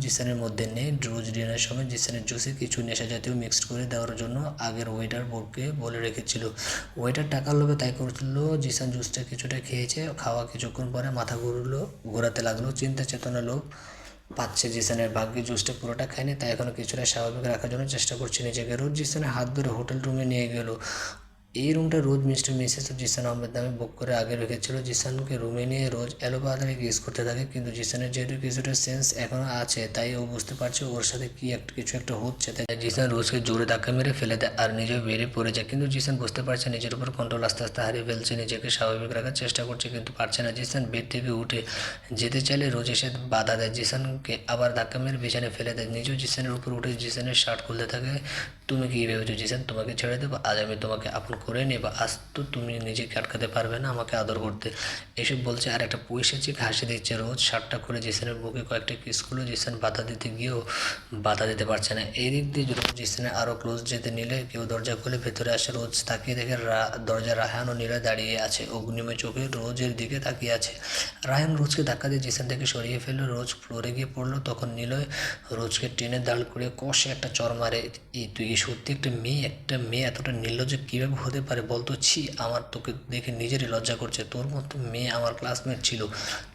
জিসানের মধ্যে নেই। রোজ ডিনারের সময় জিসানের জুসে কিছু নেশা জাতীয় মিক্সড করে দেওয়ার জন্য আগের ওয়েটার বোর্ডকে বলে রেখেছিল। ওয়েটার টাকার লোভে তাই করলো। জিসান জুসটা কিছুটা খেয়েছে, খাওয়া কিছুক্ষণ পরে মাথা ঘোরাতে লাগলো। চিন্তা চেতনা লোভ পাচ্ছে জিসানের। ভাগ্যে জুসটা পুরোটা খায়নি, তাই এখনও কিছুটা স্বাভাবিক রাখার জন্য চেষ্টা করছে নিজেকে। রোজ জিসানের হাত ধরে হোটেল রুমে নিয়ে গেল। এই রুমটা রোজ মিস্টার মিসেস জিসান আহমেদ নামে বুক করে আগে রেখেছিল। জিসানকে রুমে নিয়ে রোজ এলোপাতাড়ি কিস করতে থাকে, কিন্তু জিসানের যেহেতু কিছুটা সেন্স এখনও আছে, তাই ও বুঝতে পারছে ওর সাথে কিছু একটা হচ্ছে। তাই জিসান রোজকে জোরে ধাক্কা মেরে ফেলে দেয় আর নিজেও বেরিয়ে পড়ে যায়। কিন্তু জিসান বুঝতে পারছে নিজের উপর কন্ট্রোল আস্তে আস্তে হারিয়ে ফেলছে, নিজেকে স্বাভাবিক রাখার চেষ্টা করছে কিন্তু পারছে না। জিসান বেড থেকে উঠে যেতে চাইলে রোজ এসে বাধা দেয়, জিসানকে আবার ধাক্কা মেরে বিছানে ফেলে দেয়। নিজেও জিসানের উপর উঠে জিসানের শার্ট খুলতে থাকে। তুমি কি ভেবেছো জিসান তোমাকে ছেড়ে দেবো? আজ আমি তোমাকে আপন করে নেব। আজ তো তুমি নিজেকে আটকাতে পারবে না আমাকে আদর করতে। এসব বলছে আর একটা পৈশাচিক হাসি দিচ্ছে। রোজ শার্টটা করে জিসানের বুকে কয়েকটা কিস করলো। জিসান বাধা দিতে গিয়েও বাধা দিতে পারছে না। এই দিক দিয়ে রোজ জিসানের আরও ক্লোজ যেতে নিলে কেউ দরজা খুলে ভেতরে আসে। রোজ তাকিয়ে দেখে দরজা রায়হান ও নীলা দাঁড়িয়ে আছে, অগ্নিময় চোখে রোজের দিকে তাকিয়ে আছে। রায়হান রোজকে ধাক্কা দিয়ে জিসান থেকে সরিয়ে ফেললো। রোজ ফ্লোরে গিয়ে পড়লো, তখন নীলয় রোজকে টেনে দাঁড় করে কষে একটা চর মারে। তুই কি সত্যি একটা মেয়ে এতটা নির্লজ্জ কীভাবে হতে পারে বলতো? ছি, আমার তোকে দেখে নিজেরই লজ্জা করছে। তোর মতো মেয়ে আমার ক্লাসমেট ছিল,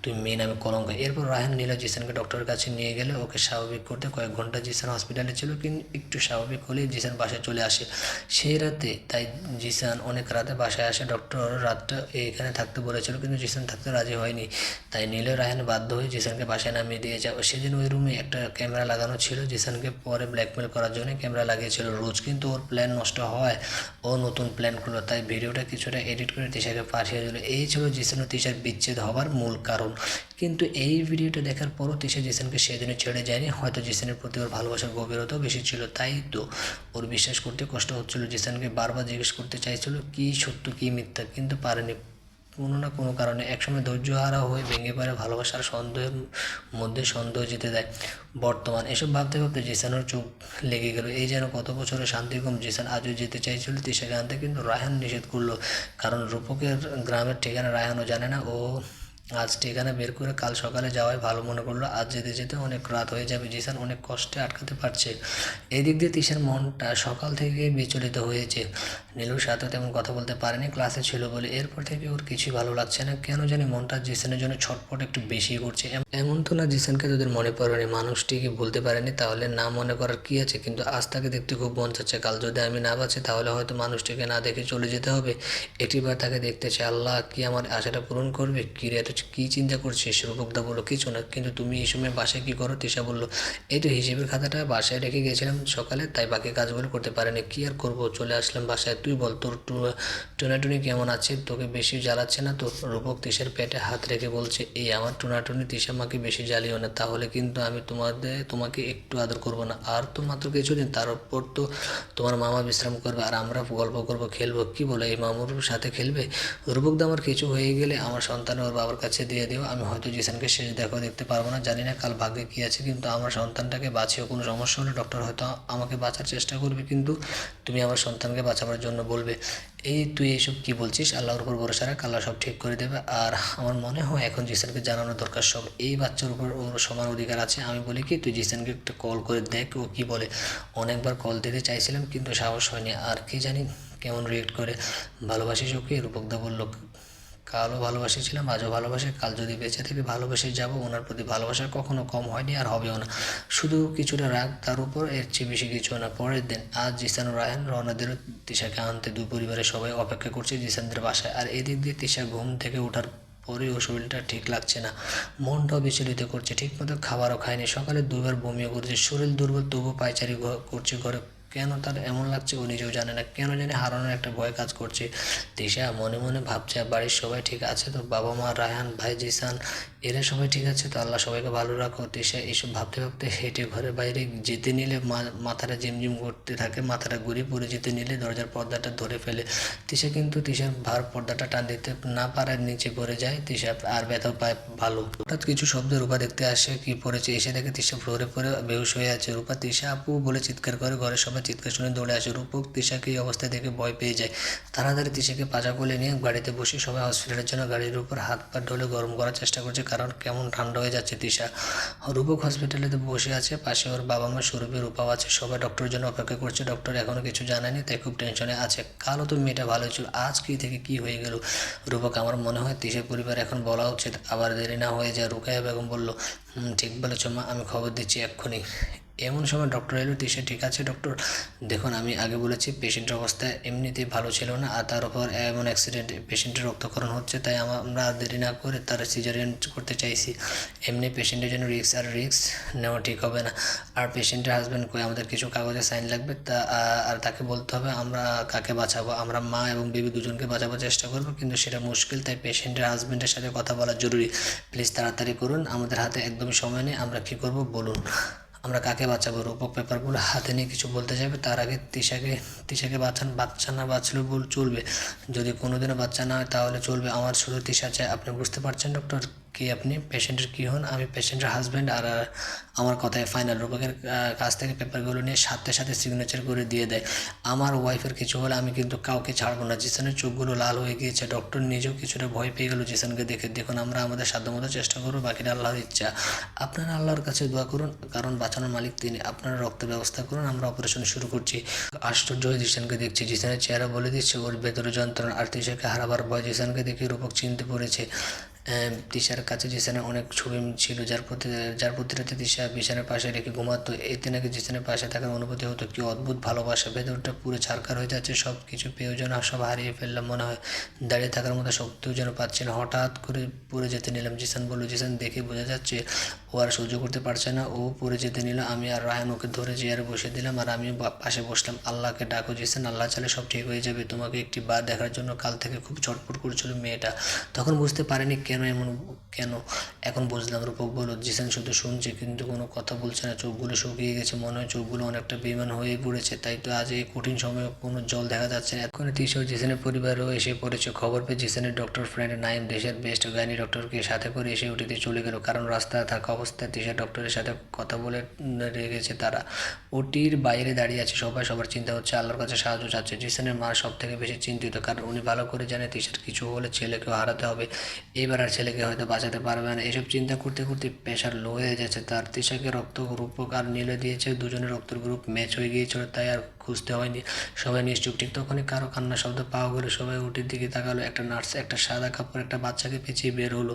তুই মেয়ে নামে কলঙ্ক। এরপর রায়হান নীলা জিসানকে ডক্টরের কাছে নিয়ে গেলে ওকে স্বাভাবিক করতে কয়েক ঘন্টা জিসান হসপিটালে ছিল, কিন্তু একটু স্বাভাবিক হলেই জিসান বাসায় চলে আসে সেই রাতে। তাই জিসান অনেক রাতে বাসায় আসে। ডক্টর রাতটা এখানে থাকতে বলেছিল, কিন্তু জিসান থাকতে রাজি হয়নি, তাই নীলয় রায়হান বাধ্য হয়ে জিসানকে বাসায় নামিয়ে দিয়ে যায়। সেদিন ওই রুমে একটা ক্যামেরা লাগানো ছিল, জিসানকে পরে ব্ল্যাকমেল করার জন্য ক্যামেরা লাগিয়েছিল রোজ, কিন্তু ওর প্ল্যান নষ্ট হয়। ও নতুন প্ল্যান করলো, তাই ভিডিওটা কিছুটা এডিট করে তিশাকে পাঠিয়ে দিল। এই ছিল জিসান ও তিশার বিচ্ছেদ হওয়ার মূল কারণ। কিন্তু এই ভিডিওটা দেখার পরও তিশা জিসানকে সেদিনে ছেড়ে যায়নি। হয়তো জিসানের প্রতি ওর ভালোবাসার গভীরতাও বেশি ছিল, তাই তো ওর বিশ্বাস করতে কষ্ট হচ্ছিল। জিসানকে বারবার জিজ্ঞেস করতে চাইছিল কি সত্য কি মিথ্যা, কিন্তু পারেনি। কোনো না কোনো কারণে একসময় ধৈর্যহারা হয়ে ভেঙে পড়ে ভালোবাসার সন্দেহের মধ্যে সন্দেহ যেতে দেয়। বর্তমান এসব ভাবতে ভাবতে জিসানের চোখ লেগে গেল। এই যেন কত বছরের শান্তিকম। জিসান আজও যেতে চাইছিল তিশাকে আনতে, কিন্তু রায়হান নিষেধ করলো, কারণ রূপকের গ্রামের ঠিকানা রায়হানও জানে না। ও আজ ঠিকানা বের করে কাল সকালে যাওয়াই ভালো মনে করলো। আজ যেতে যেতে অনেক রাত হয়ে যাবে, জিসান অনেক কষ্টে আটকাতে পারছে। এদিক দিয়ে তিশার মনটা সকাল থেকে বিচলিত হয়েছে। নীলুর সাথে তেমন কথা বলতে পারেনি, ক্লাসে ছিল বলে। এরপর থেকে ওর কিছুই ভালো লাগছে না, কেন জানি মনটা জিসানের জন্য ছটফট একটু বেশি করছে। এমন তো না জিসানকে তোদের মনে পড়েনি, মানুষটিকে ভুলতে পারেনি, তাহলে না মনে করার কি আছে। কিন্তু আজ তাকে দেখতে খুব মন চাচ্ছে। কাল যদি আমি না বাঁচি তাহলে হয়তো মানুষটিকে না দেখে চলে যেতে হবে। একটিবার তাকে দেখতে চাই। আল্লাহ কি আমার আশাটা পূরণ করবে? কি রে, এত কী চিন্তা করছিস? রূপকদা বললো, কিছু না, কিন্তু তুমি এই সময় বাসায় কী করো? তিশা বলল, এই তো হিসেবের খাতাটা বাসায় রেখে গেছিলাম সকালে, তাই বাকি কাজগুলো করতে পারিনি। কী আর করবো, চলে আসলাম বাসায়। তুই বল, তোর টুনাটুনি কেমন আছে? তোকে বেশি জ্বালাচ্ছে না তো? রূপক তিশার পেটে হাত রেখে বলছে, এই আমার টুনাটুনি, তিশা মাকে বেশি জ্বালিও না, তাহলে কিন্তু আমি তোমাকে একটু আদর করবো না। আর তো মাত্র কিছুদিন, তার উপর তো তোমার মামা বিশ্রাম করবে আর আমরা গল্প করবো, খেলবো। কি বলে, এই মামুর সাথে খেলবে? রূপকদা, আমার কিছু হয়ে গেলে আমার সন্তান ওর বাবার কাছে দিয়ে দিও। আমি হয়তো জিসানকে শেষ দেখতে পারবো না, জানি না কাল ভাগ্যে কী আছে, কিন্তু আমার সন্তানটাকে বাঁচিও। কোনো সমস্যা হলে ডক্টর হয়তো আমাকে বাঁচার চেষ্টা করবে, কিন্তু তুমি আমার সন্তানকে বাঁচাবার জন্য বলবে। এই তুই এইসব কী বলছিস? আল্লাহর উপর ভরসা রাখ, আল্লাহ সব ঠিক করে দেবে। আর আমার মনে হয় এখন জিসানকে জানানো দরকার সব। এই বাচ্চার উপর ওর সমান অধিকার আছে। আমি বলি কি, তুই জিসানকে একটা কল করে দেখ ও কী বলে। অনেকবার কল দিতে চাইছিলাম কিন্তু সাহস হয়নি, আর কি জানি কেমন রিয়েক্ট করে। ভালোবাসিস ওকে? রূপকদা বলল, কালও ভালোবাসেছিলাম, আজও ভালোবাসি, কাল যদি বেঁচে থেকে ভালোবেসে যাব। ওনার প্রতি ভালোবাসা কখনো কম হয়নি আর হবেও না, শুধু কিছুটা রাগ তার উপর, এর চেয়ে বেশি কিছু না। পরের দিন আজ জিসান ও রায়হান রওনাদেরও তিশাকে আনতে দুই পরিবারের সবাই অপেক্ষা করছে জিসানদের বাসায়। আর এদিক দিয়ে তিশা ঘুম থেকে ওঠার পরেও শরীরটা ঠিক লাগছে না, মনটাও বিচলিত করছে। ঠিকমতো খাবারও খায়নি, সকালে দুবার বমিও করছে, শরীর দুর্বল, তবুও পায়চারি করছে ঘরে। কেন তার এমন লাগছে ও নিজেও জানে না, কেন জানে হারানোর একটা ভয় কাজ করছে। তিশা মনে মনে ভাবছে, বাড়ির সবাই ঠিক আছে তো? বাবা মা, রায়হান ভাই, জিসান, এরা সবাই ঠিক আছে তো? আল্লাহ সবাইকে ভালো রাখো। তিশা এইসব ভাবতে ভাবতে হেঁটে ঘরের বাইরে যেতে নিলে মাথাটা ঝিমঝিম করতে থাকে, মাথাটা ঘুরে পড়ে যেতে নিলে দরজার পর্দাটা ধরে ফেলে তিশা, কিন্তু তিশার ভার পর্দাটা টান দিতে না পারার নিচে পড়ে যায় তিশা, আর ব্যথা পায় ভালো। হঠাৎ কিছু শব্দ রূপা দেখতে আসে, কি পড়েছে, এসে দেখে তিশা ফ্লোরে পড়ে বেহুশ হয়ে আছে। রূপা, তিশা আপু বলে চিৎকার করে, ঘরের সবাই চিৎকার শুনে দৌড়ে আসে। রূপক তিশাকে এই অবস্থায় দেখে ভয় পেয়ে যায়। তাড়াতাড়ি তিশাকে পাজা কোলে নিয়ে গাড়িতে বসে সবাই হসপিটালের জন্য গাড়ির উপর হাত পা ঢলে গরম করার চেষ্টা করছে, কারণ কেমন ঠান্ডা হয়ে যাচ্ছে তিশা। রূপক হসপিটালেতে বসে আছে, পাশে ওর বাবা মা, সুরভি, রূপাও আছে। সবাই ডক্টরের জন্য অপেক্ষা করছে। ডক্টর এখনও কিছু জানায়নি, তাই খুব টেনশনে আছে। কালও তো মেয়েটা ভালো ছিল, আজ কি থেকে কি হয়ে গেল? রূপক, আমার মনে হয় তিশার পরিবার এখন বলা উচিত, আবার দেরি না হয়ে যায়। রুকাইয়া বেগম বলল, ঠিক বলেছ মা, আমি খবর দিচ্ছি এক্ষুনি। এমন সময় ডক্টর এলো। তিশা, ঠিক আছে ডক্টর? দেখুন, আমি আগে বলেছি পেশেন্টের অবস্থা এমনিতেই ভালো ছিল না, আর তার উপর এমন অ্যাক্সিডেন্ট, পেশেন্টের রক্তক্ষরণ হচ্ছে, তাই আমরা আর দেরি না করে তার সিজারিয়ান করতে চাইছি। এমনি পেশেন্টের জন্য রিস্ক, আর রিস্ক নেওয়া ঠিক হবে না। আর পেশেন্টের হাজব্যান্ড কই? আমাদের কিছু কাগজে সাইন লাগবে, আর তাকে বলতে হবে আমরা কাকে বাঁচাবো। আমরা মা এবং বেবি দুজনকে বাঁচাবার চেষ্টা করবো, কিন্তু সেটা মুশকিল, তাই পেশেন্টের হাজব্যান্ডের সাথে কথা বলা জরুরি। প্লিজ তাড়াতাড়ি করুন, আমাদের হাতে একদমই সময় নেই। আমরা কী করবো বলুন? আমরা কাকে বাঁচাবো? রূপক পেপারগুলো হাতে নিয়ে কিছু বলতে যাবে, তার আগে তিশাকে বাচ্চা না বাঁচলেও চলবে। যদি কোনোদিনও বাচ্চা না হয় তাহলে চলবে, আমার শুধু তিশা চাই। আপনি বুঝতে পারছেন ডক্টর? কি আপনি পেশেন্টের কী হন? আমি পেশেন্টের হাজব্যান্ড, আর আমার কথায় ফাইনাল। রূপকের কাছ থেকে পেপারগুলো নিয়ে সাথে সাথে সিগনেচার করে দিয়ে দেয়। আমার ওয়াইফের কিছু হলে আমি কিন্তু কাউকে ছাড়বো না। জিসানের চোখগুলো লাল হয়ে গিয়েছে, ডক্টর নিজেও কিছুটা ভয় পেয়ে গেল জিসানকে দেখে। দেখুন, আমরা আমাদের সাধ্যমতো চেষ্টা করবো, বাকিটা আল্লাহর ইচ্ছা। আপনারা আল্লাহর কাছে দোয়া করুন, কারণ বাঁচানোর মালিক তিনি। আপনারা রক্তের ব্যবস্থা করুন, আমরা অপারেশন শুরু করছি। আশ্চর্য হয়ে জিসানকে দেখছি, জিসানের চেহারা বলে দিচ্ছে ওর ভেতরে যন্ত্রণা, আর তিশাকে হারাবার ভয়। জিসানকে দেখে রূপক চিনতে পড়েছে। তিশার কাছে জিসানের অনেক ছবি ছিল, যার প্রতিটাতে তিশা বিছানার পাশে রেখে ঘুমাতো। এতে নাকি জিসানের পাশে থাকার অনুভূতি হতো। কি অদ্ভুত ভালোবাসা, ভেতরটা পুরো ছারখার হয়ে যাচ্ছে। সব কিছু পেয়েও যেন সব হারিয়ে ফেললাম মনে হয়। দাঁড়িয়ে থাকার মতো শক্তিও যেন পাচ্ছি না। হঠাৎ করে পড়ে যেতে নিলাম। জিসান বলল, জিসান দেখে বোঝা যাচ্ছে ও আর সহ্য করতে পারছে না। ও পড়ে যেতে নিল। আমি আর রায়হান ওকে ধরে চেয়ারে বসে দিলাম, আর আমিও পাশে বসলাম। আল্লাহকে ডাকো জিসান, আল্লাহ চাইলে সব ঠিক হয়ে যাবে। তোমাকে একটি বার দেখার জন্য কাল থেকে খুব ছটফট করছিল মেয়েটা। তখন বুঝতে পারিনি কেন, এখন বুঝলাম। রূপক বলল, জিসান শুধু শুনছে কিন্তু কোনো কথা বলছে না। চোখগুলো শুকিয়ে গেছে, মনে হয় চোখগুলো অনেকটা বেইমান হয়ে পড়েছে। তাই তো আজ এই কঠিন সময়ে কোনো জল দেখা যাচ্ছে না। এখন তিশা ও জিসানের পরিবারও এসে পড়েছে। খবর পেয়ে জিসানের ডক্টর ফ্রেন্ড নাইম দেশের বেস্ট গাইনি ডক্টরকে সাথে করে এসে ওটিতে চলে গেল, কারণ রাস্তায় থাকা অবস্থায় তিশা ডক্টরের সাথে কথা বলে রেগেছে। তারা ওটির বাইরে দাঁড়িয়ে আছে, সবাই সবার চিন্তা হচ্ছে, আল্লাহর কাছে সাহায্য চাচ্ছে। জিসানের মা সব থেকে বেশি চিন্তিত, কারণ উনি ভালো করে জানে তিশার কিছু হলে ছেলেকেও হারাতে হবে। এইবার এবার আর ছেলেকে হয়তো বাঁচাতে পারবে না। এসব চিন্তা করতে করতে প্রেশার লো হয়ে যাচ্ছে তার। তিশাকে রক্ত রূপক আর নীলে দিয়েছে, দুজনের রক্তের গ্রুপ ম্যাচ হয়ে গিয়েছিল, তাই আর খুঁজতে হয়নি। সবাই নিশ্চুপ। ঠিক তখনই কারো কান্না শব্দ পাওয়া গেলো। সবাই উঠের দিকে তাকালো। একটা নার্স একটা সাদা কাপড় একটা বাচ্চাকে পেঁচিয়ে বের হলো।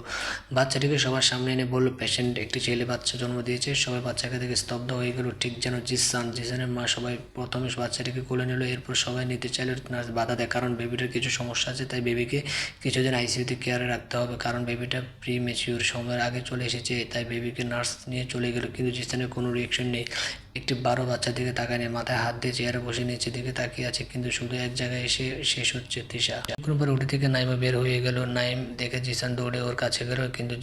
বাচ্চাটিকে সবার সামনে এনে বলল, পেশেন্ট একটি ছেলে বাচ্চা জন্ম দিয়েছে। সবাই বাচ্চাকে দেখে স্তব্ধ হয়ে গেল, ঠিক যেন জিসানের মা। সবাই প্রথমে বাচ্চাটিকে কোলে নিল, এরপর সবাই নিতে চাইল। নার্স বাধা দেয়, কারণ বেবিটার কিছু সমস্যা আছে, তাই বেবিকে কিছুদিন আইসিইউতে কেয়ারে রাখতে হবে, কারণ বেবিটা প্রি ম্যাচিউর সময়ের আগে চলে এসেছে। তাই বেবিকে নার্স নিয়ে চলে গেল, কিন্তু জিসানের কোনো রিয়েকশন নেই। একটি 12 বাচ্চার দিকে তাকায় নেই, মাথায় হাত দিয়ে চেয়ারে বসে নিচের দিকে তাকিয়ে আছে, কিন্তু শুধু এক জায়গায় এসে শেষ হচ্ছে তিশা। কিছুক্ষণ পর উঠে থেকে নাইমা বের হয়ে গেল। নাইম দেখে জিসান দৌড়ে ওর কাছে গেল, কিন্তু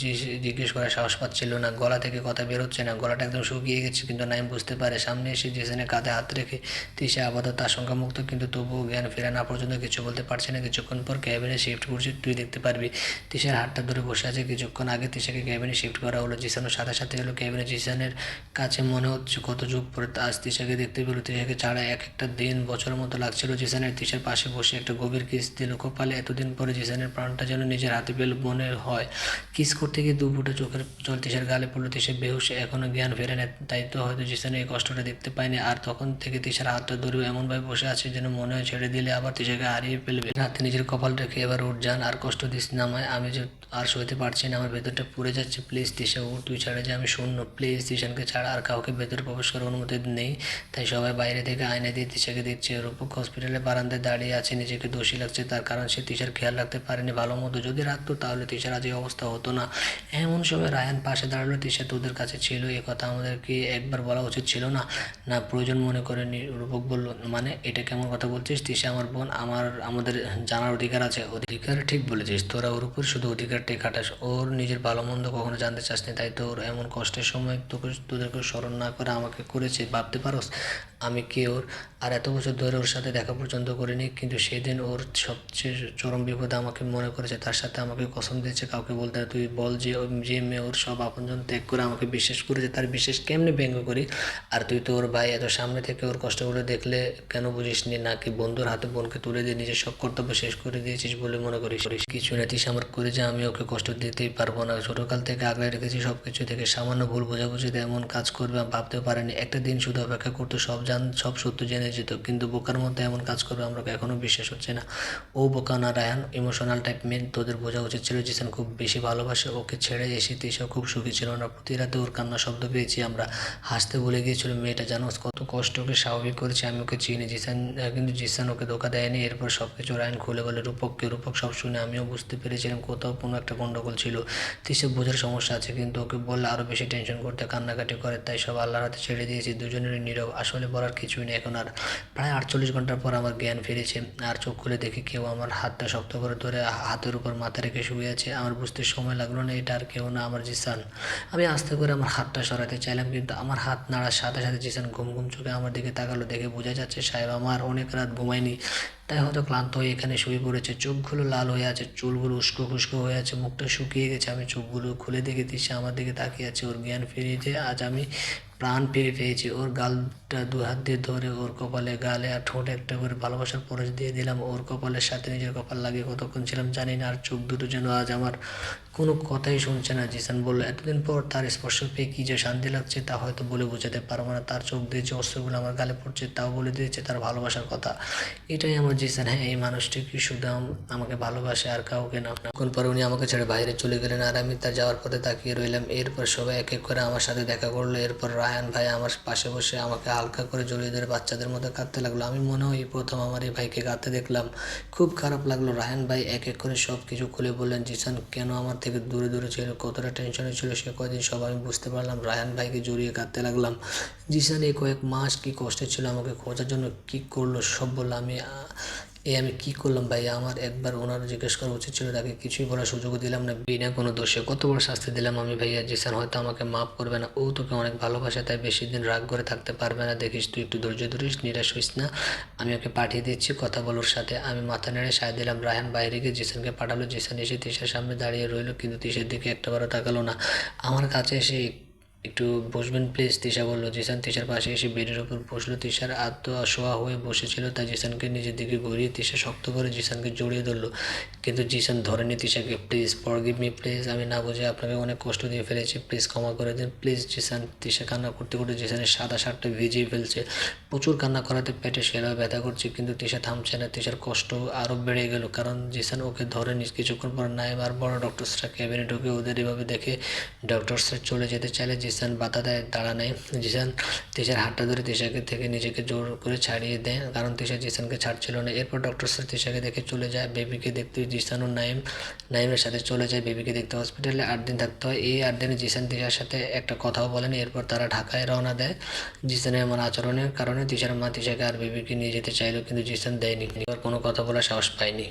জিজ্ঞেস করার সাহস পাচ্ছিল না। গলা থেকে কথা বের হচ্ছে না, গলাটা একদম শুকিয়ে গেছে। কিন্তু নাইম বুঝতে পারে। সামনে এসে জিসানের কাঁধে হাত রেখে তিশা আপাতত আশঙ্কামুক্ত, কিন্তু তবুও জ্ঞান ফেরা না পর্যন্ত কিছু বলতে পারছে না। কিছুক্ষণ পর ক্যাবিনে শিফট করছে, তুই দেখতে পারবি। তিশার হাতটা ধরে বসে আছে। কিছুক্ষণ আগে তিশাকে ক্যাবিনে শিফট করা হলো। জিসানের সাথে সাথে এলো ক্যাবিনে। জিসানের কাছে মনে হচ্ছে কত যুগ পরে আজ তিশাকে দেখতে পেল। তিশাকে ছাড়া এক একটা দিন বছরের মতো লাগছিল জিসানের। তিশার পাশে বসে একটা গভীর কিস দিল কপালে। এতদিন পরে জিসানের প্রাণটা যেন নিজের হাতে পেল মনে হয়। কিস করতে গিয়ে দু ফুটে চোখের জল তিশার গালে পড়লো। তিশা বেহুশ, এখনো জ্ঞান ফেরে না, তাই তো হয়তো জিসানের এই কষ্টটা দেখতে পায়নি। আর তখন থেকে তিশার হাতটা ধরেও এমনভাবে বসে আছে যেন মনে হয় ছেড়ে দিলে আবার তিশাকে হারিয়ে ফেলবে। হাতে নিজের কপাল রেখে এবার উঠ যান, আর কষ্ট দিস না আমায়। আমি যে আর সইতে পারছি না, আমার ভেতরটা পুড়ে যাচ্ছে। প্লিজ তিশা উঠ, তুই ছাড়া যে আমি শূন্য। প্লিজ তিশানকে ছাড়া আর কাউকে ভেতরে প্রবেশ করার অনুমতি নেই। তাই সবাই বাইরে থেকে আয়না দিয়ে তিশাকে দেখছে। রূপক হসপিটালের বারান্দায় দাঁড়িয়ে আছে, নিজেকে দোষী লাগছে তার, কারণ সে তিশার খেয়াল রাখতে পারেনি ভালো মতো। যদি রাখতো তাহলে তিশার আজ এই অবস্থা হতো না। এমন সময় রায়ান পাশে দাঁড়ালো। তিশা তোদের কাছে ছিল, এ কথা আমাদের কি একবার বলা উচিত ছিল না? না প্রয়োজন মনে করেনি। রূপক বলল, মানে এটা কেমন কথা বলছিস? তিশা আমার বোন, আমাদের জানার অধিকার আছে। অধিকার ঠিক বলেছিস, তোরা ওর উপর শুধু অধিকারটাই খাটাস, ওর নিজের ভালো মন্দ কখনো জানতে চাসনি, তাই তো ওর এমন কষ্টের সময় তোদেরকে স্মরণ না করে আমাকে করেছে। ভাবতে পারোস আমি কে ওর? আর এত বছর ধরে ওর সাথে দেখা পর্যন্ত করিনি, কিন্তু সেদিন ওর সবচেয়ে চরম বিপদে আমাকে মনে করেছে, তার সাথে আমাকে কসম দিয়েছে কাউকে বলতে না। তুই বল যে মেয়ে ওর সব আপনজন ত্যাগ করে আমাকে বিশ্বাস করেছে, তার বিশ্বাস কেমনে ব্যঙ্গ করি? আর তুই তো ওর ভাই, এত সামনে থেকে ওর কষ্টগুলো দেখলে কেন বুঝিসনি? নাকি বন্ধুর হাতে বোনকে তুলে দিয়ে নিজের সব কর্তব্য শেষ করে দিয়েছিস বলে মনে করিস? কিছু না তিস আমার করে যে আমি ওকে কষ্ট দিতেই পারবো না। ছোটোকাল থেকে আগলে রেখেছি সব কিছু থেকে। সামান্য ভুল বোঝাবুঝিতে এমন কাজ করবে ভাবতেও পারেনি। একটা দিন শুধু অপেক্ষা করতো, সব সত্য জেনে যেত, কিন্তু বোকার মধ্যে এমন কাজ করবে আমরা এখনও বিশ্বাস হচ্ছে না। ও বোকা না রায়হান, ইমোশনাল টাইপ মেন। তোদের বোঝা উচিত ছিল জিসান খুব বেশি ভালোবাসে ওকে। ছেড়ে এসে তিশা খুব সুখী ছিল না। প্রতি রাতে ওর কান্না শব্দ পেয়েছি আমরা। হাসতে ভুলে গিয়েছিল মেয়েটা, জানোস কত কষ্ট ওকে স্বাভাবিক করেছে। আমি ওকে চিনি কিন্তু জিসান ওকে ধোকা দেয়নি। এরপর সব কিছু রায়হান খুলে বলে রূপক সব শুনে আমিও বুঝতে পেরেছিলাম কোথাও কোনো একটা গন্ডগোল ছিল। তিশা বোঝার সমস্যা আছে, কিন্তু ওকে বললে আরও বেশি টেনশন করতে, কান্নাকাটি করে, তাই সব আল্লাহর হাতে ছেড়ে দিয়েছি। দুজনেরই নীরব। আসলে বলার কিছুই নেই এখন আর। প্রায় 48 ঘন্টার পর আমার জ্ঞান ফিরেছে। আর চোখ খুলে দেখি কেউ আমার হাতটা শক্ত করে ধরে হাতের উপর মাথা রেখে শুয়ে আছে। আমার বুঝতে সময় লাগলো না, এটা আর কেউ না, আমার জিসান। আমি আস্তে করে আমার হাতটা সরাতে চাইলাম, কিন্তু আমার হাত নাড়ার সাথে সাথে জিসান ঘুম ঘুম চোখে আমার দিকে তাকালো। দেখে বোঝা যাচ্ছে সাহেব আমার অনেক রাত ঘুমায়নি, তাই হয়তো ক্লান্ত হয়ে এখানে শুয়ে পড়েছে। চোখগুলো লাল হয়ে আছে, চুলগুলো উস্কো খুস্কো হয়ে আছে, মুখটা শুকিয়ে গেছে। আমি চোখগুলো খুলে দেখে দিচ্ছি আমার দিকে তাকিয়ে আছে। ওর জ্ঞান ফিরিয়েছে আজ আমি, প্রাণ ফিরে পেয়েছি। ওর গালটা দু হাত দিয়ে ধরে ওর কপালে, গালে আর ঠোঁটে একটা করে ভালোবাসার পরশ দিয়ে দিলাম। ওর কপালের সাথে নিজের কপাল লাগিয়ে কতক্ষণ ছিলাম জানি না। আর চোখ দুটো যেন আজ আমার কোনো কথাই শুনছে না। জিসান বলল, এতদিন পর তার স্পর্শ পেয়ে কী যে শান্তি লাগছে তা হয়তো বলে বোঝাতে পারবো না। তার চোখ দিয়ে যে অস্ত্রগুলো আমার গালে পড়ছে তাও বলে দিয়েছে তার ভালোবাসার কথা। এটাই আমার জিসান। হ্যাঁ, এই মানুষটি কি শুধু আমাকে ভালোবাসে আর কাউকে না? কোন পরে উনি আমাকে ছেড়ে বাইরে চলে গেলেন, আর আমি তার যাওয়ার পথে তাকিয়ে রইলাম। এরপর সবাই এক এক করে আমার সাথে দেখা করলো। এরপর রায়হান ভাই আমার পাশে বসে আমাকে হালকা করে জড়িয়ে ধরে বাচ্চাদের মতো কাঁদতে লাগলো। আমি মনে হয় প্রথম আমার এই ভাইকে কাঁদতে দেখলাম। খুব খারাপ লাগলো। রায়হান ভাই এক এক করে সব কিছু খুলে বললেন। জিসান কেন আমার থেকে দূরে দূরে ছিল, কতটা টেনশনে ছিল সে কয়দিন, সব আমি বুঝতে পারলাম। রায়হান ভাইকে জড়িয়ে কাঁদতে লাগলাম। জিসান এই কয়েক মাস কি কষ্টে ছিল আমাকে খোঁজার জন্য, কি করলো সব বললো। আমি কি করলাম ভাই? আমার একবার ওনার জিজ্ঞেস করা উচিত ছিল, তাকে কিছুই বলার সুযোগও দিলাম না বিনা কোনো দোষে। কত বড় শাস্তি দিলাম আমি ভাইয়া। জিসান হয়তো আমাকে মাফ করবে না, ও তোকে অনেক ভালোবাসে, তাই বেশি দিন রাগ করে থাকতে পারবে না। দেখিস তুই একটু ধৈর্য ধরিস, নিরাশ হইস না। আমি ওকে পাঠিয়ে দিচ্ছি, কথা বলার সাথে। আমি মাথা নেড়ে সায় দিলাম। রায়হান বাইরে গিয়ে জিসানকে পাঠালো। জিসান এসে তিশার সামনে দাঁড়িয়ে রইলো, কিন্তু তিশার দিকে একটাবারও তাকালো না। আমার কাছে এসে একটু বসবেন প্লিজ, তিশা বলল। জিসান তিশার পাশে এসে বেডের ওপর বসলো। তিশার শোয়া হয়ে বসেছিল, তাই জিসানকে নিজের দিকে ঘুরিয়ে তিশা শক্ত করে জিসানকে জড়িয়ে ধরলো, কিন্তু জিসান ধরেনি তিশাকে। প্লিজ ফরগিভ মি প্লিজ, আমি না বুঝে আপনাকে অনেক কষ্ট দিয়ে ফেলেছি, প্লিজ ক্ষমা করে দিন প্লিজ জিসান। তিশা কান্না করতে করতে জিসানের সাদা শার্টটা ভিজিয়ে ফেলছে। প্রচুর কান্না করাতে পেটে সেরা ব্যথা করছে, কিন্তু তিশা থামছে না। তিশার কষ্ট আরও বেড়ে গেল, কারণ জিসান ওকে ধরেনি। কিছুক্ষণ পর নাইম আর বড় ডক্টরসরা ক্যাবিনে ঢুকে ওদের এভাবে দেখে ডক্টরসরা চলে যেতে চাইলে জিসান বাধা দেয়, দাঁড়া নেয়। জিসান তিশার হাতটা ধরে তিশাকে থেকে নিজেকে জোর করে ছাড়িয়ে দেয়, কারণ তিশা জিসানকে ছাড়ছিল না। এরপর ডক্টরসরা তিশাকে দেখে চলে যায় বেবিকে দেখতে। জিসান ও নাইমের সাথে চলে যায় বেবিকে দেখতে। হসপিটালে 8 দিন থাকতে হয়। এই 8 দিনে জিসান তিশার সাথে একটা কথাও বলেনি। এরপর তারা ঢাকায় রওনা দেয়। জিসানের এমন আচরণের কারণে তিশার মা তিশাকে আর বেবিকে নিয়ে যেতে চাইলো, কিন্তু জিসান দেয়নি। এবার কোনো কথা বলার সাহস পায়নি।